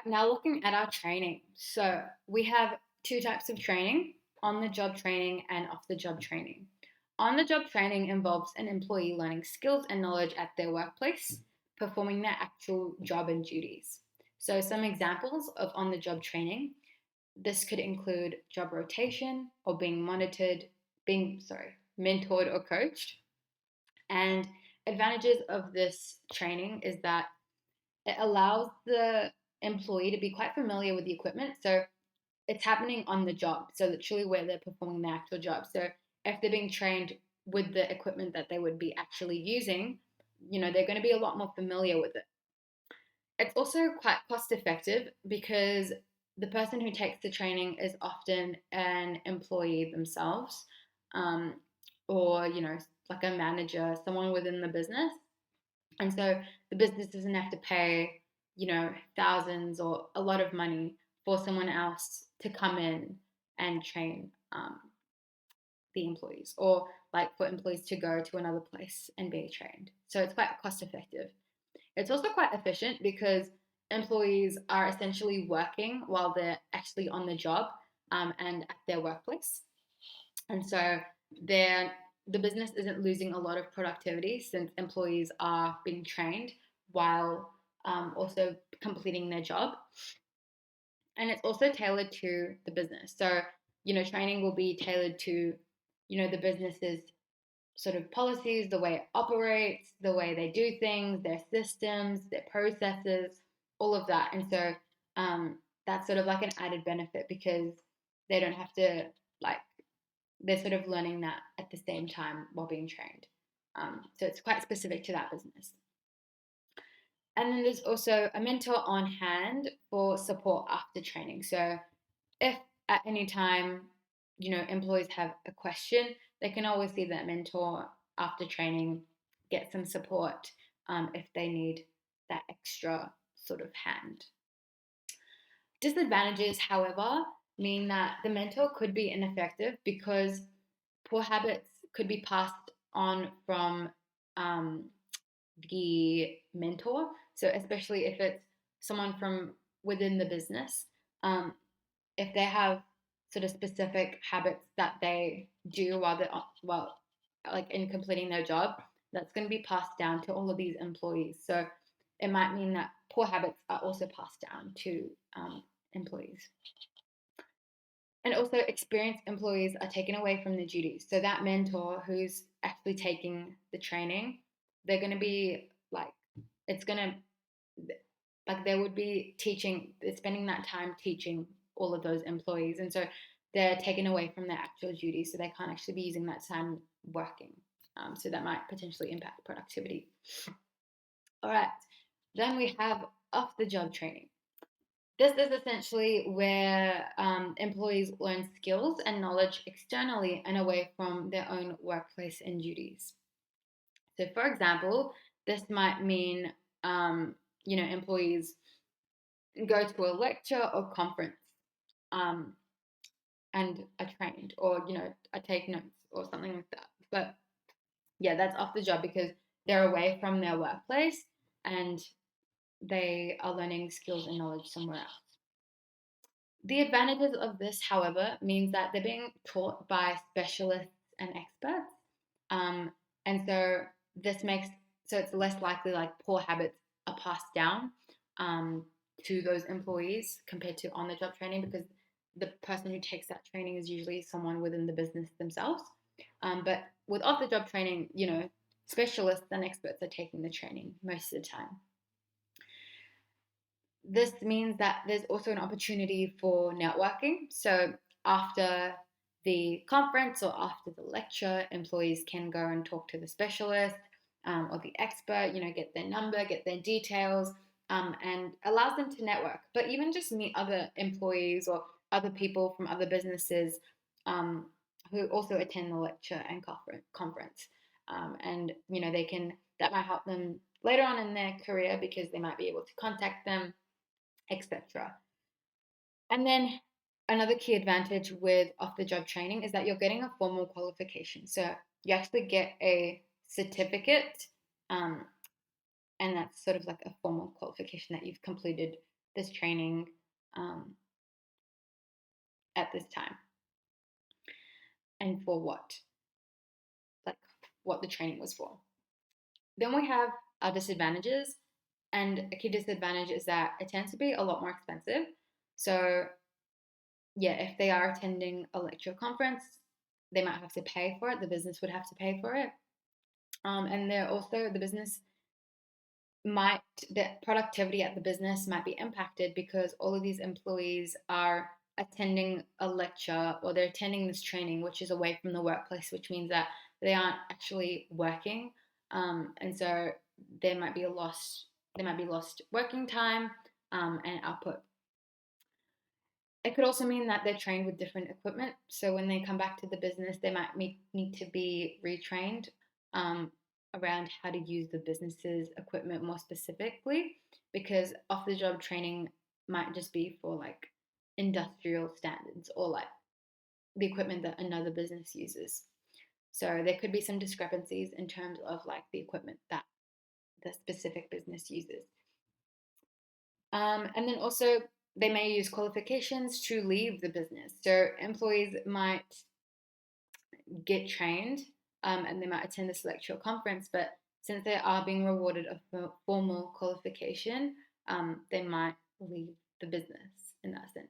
now looking at our training. So we have two types of training: on the job training and off the job training. On the job training involves an employee learning skills and knowledge at their workplace, performing their actual job and duties. So, some examples of on the job training: this could include job rotation or being mentored or coached. And advantages of this training is that it allows the employee to be quite familiar with the equipment. So it's happening on the job. So literally where they're performing the actual job. So if they're being trained with the equipment that they would be actually using, they're going to be a lot more familiar with it. It's also quite cost effective because the person who takes the training is often an employee themselves, um, or, like a manager, someone within the business. And so the business doesn't have to pay, thousands or a lot of money for someone else to come in and train the employees, or like for employees to go to another place and be trained. So it's quite cost effective. It's also quite efficient because employees are essentially working while they're actually on the job, and at their workplace. And so the business isn't losing a lot of productivity since employees are being trained while also completing their job. And it's also tailored to the business. So, training will be tailored to, the business's sort of policies, the way it operates, the way they do things, their systems, their processes, all of that. And so that's sort of like an added benefit because they don't have to, like, they're sort of learning that at the same time while being trained. So it's quite specific to that business. And then there's also a mentor on hand for support after training. So if at any time, employees have a question, they can always see that mentor after training, get some support if they need that extra sort of hand. Disadvantages, however, mean that the mentor could be ineffective because poor habits could be passed on from the mentor. So, especially if it's someone from within the business, if they have sort of specific habits that they do while like in completing their job, that's going to be passed down to all of these employees. So it might mean that poor habits are also passed down to employees. And also, experienced employees are taken away from the duties. So that mentor who's actually taking the training, they're going to be like, it's going to, like, they would be spending that time teaching all of those employees. And so they're taken away from their actual duties. So they can't actually be using that time working. So that might potentially impact productivity. All right. Then we have off the job training. This is essentially where employees learn skills and knowledge externally and away from their own workplace and duties. So, for example, this might mean, employees go to a lecture or conference um, and are trained, or, I take notes or something like that. But yeah, that's off the job because they're away from their workplace and they are learning skills and knowledge somewhere else. The advantages of this, however, means that they're being taught by specialists and experts. And so this makes so it's less likely like poor habits are passed down to those employees compared to on the job training because the person who takes that training is usually someone within the business themselves. But with off the job training, specialists and experts are taking the training most of the time. This means that there's also an opportunity for networking. So after the conference or after the lecture, employees can go and talk to the specialist or the expert, get their number, get their details, and allows them to network. But even just meet other employees or other people from other businesses who also attend the lecture and conference. And, that might help them later on in their career because they might be able to contact them, etc. And then another key advantage with off the job training is that you're getting a formal qualification. So you actually get a certificate, and that's sort of like a formal qualification that you've completed this training at this time, and for what, like what the training was for. Then we have our disadvantages, and a key disadvantage is that it tends to be a lot more expensive. So yeah, if they are attending a lecture conference, they might have to pay for it. The business would have to pay for it. And they're also, the business might, the productivity at the business might be impacted because all of these employees are attending a lecture or they're attending this training, which is away from the workplace, which means that they aren't actually working. And so there might be lost working time and output. It could also mean that they're trained with different equipment. So when they come back to the business, they might need to be retrained around how to use the business's equipment more specifically, because off the job training might just be for like industrial standards or like the equipment that another business uses. So there could be some discrepancies in terms of like the equipment that the specific business uses. And then also, they may use qualifications to leave the business. So employees might get trained and they might attend this lecture or conference, but since they are being rewarded a formal qualification, they might leave the business in that sense.